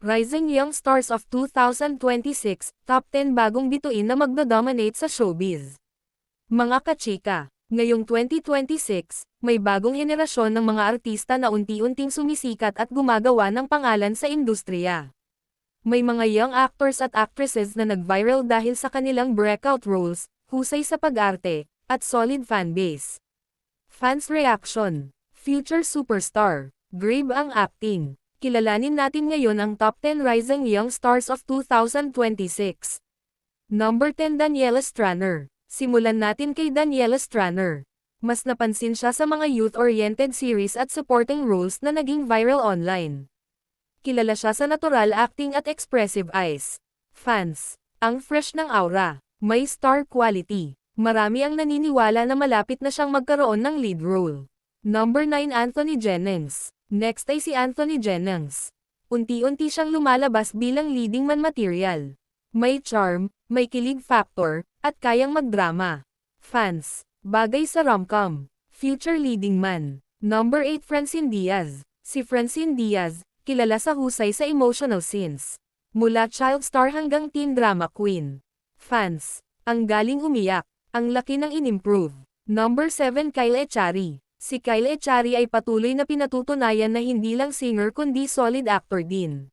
Rising Young Stars of 2026, Top 10 bagong bituin na magdo-dominate sa showbiz. Mga kachika, ngayong 2026, may bagong henerasyon ng mga artista na unti-unting sumisikat at gumagawa ng pangalan sa industriya. May mga young actors at actresses na nag-viral dahil sa kanilang breakout roles, husay sa pag-arte, at solid fanbase. Fans reaction, future superstar, grave ang acting. Kilalanin natin ngayon ang top 10 rising young stars of 2026. Number 10 Daniela Stranner. Simulan natin kay Daniela Stranner. Mas napansin siya sa mga youth-oriented series at supporting roles na naging viral online. Kilala siya sa natural acting at expressive eyes. Fans, ang fresh ng aura, may star quality. Marami ang naniniwala na malapit na siyang magkaroon ng lead role. Number 9 Anthony Jennings. Next ay si Anthony Jennings. Unti-unti siyang lumalabas bilang leading man material. May charm, may kilig factor, at kayang magdrama. Fans, bagay sa rom-com. Future leading man. Number 8 Francine Diaz. Si Francine Diaz, kilala sa husay sa emotional scenes. Mula child star hanggang teen drama queen. Fans, ang galing umiyak, ang laki ng inimprove. Number 7 Kyle Echari. Si Kyle Echari ay patuloy na pinatutunayan na hindi lang singer kundi solid actor din.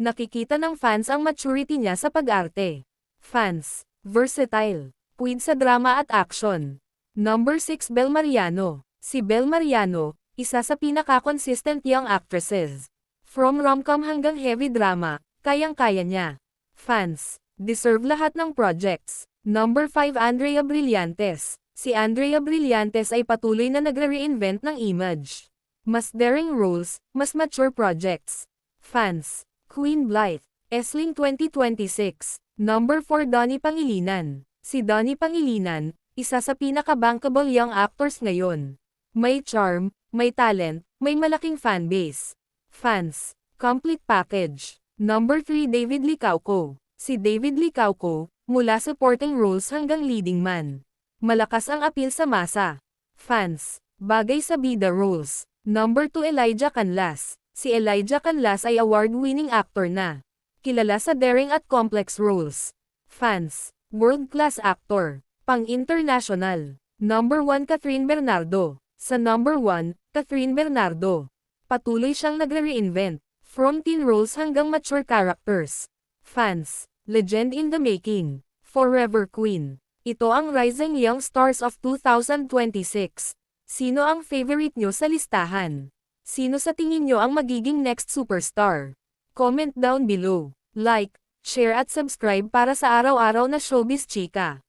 Nakikita ng fans ang maturity niya sa pag-arte. Fans, versatile, puwid sa drama at action. Number 6 Bel Mariano. Si Bel Mariano, isa sa pinaka-consistent young actresses. From rom-com hanggang heavy drama, kayang-kaya niya. Fans, deserve lahat ng projects. Number 5 Andrea Brillantes. Si Andrea Brillantes ay patuloy na nagre-reinvent ng image. Mas daring roles, mas mature projects. Fans, Queen Blythe, Esling 2026. Number 4 Donnie Pangilinan. Si Donnie Pangilinan, isa sa pinaka-bankable young actors ngayon. May charm, may talent, may malaking fanbase. Fans, complete package. Number 3 David Licauco. Si David Licauco, mula supporting roles hanggang leading man. Malakas ang appeal sa masa. Fans, bagay sa bida roles. Number 2 Elijah Canlas. Si Elijah Canlas ay award-winning actor na. Kilala sa daring at complex roles. Fans, world-class actor. Pang-international. Number 1 Catherine Bernardo. Sa number 1, Catherine Bernardo. Patuloy siyang nagre-reinvent. From teen roles hanggang mature characters. Fans, legend in the making. Forever Queen. Ito ang rising young stars of 2026. Sino ang favorite nyo sa listahan? Sino sa tingin nyo ang magiging next superstar? Comment down below. Like, share at subscribe para sa araw-araw na showbiz chika.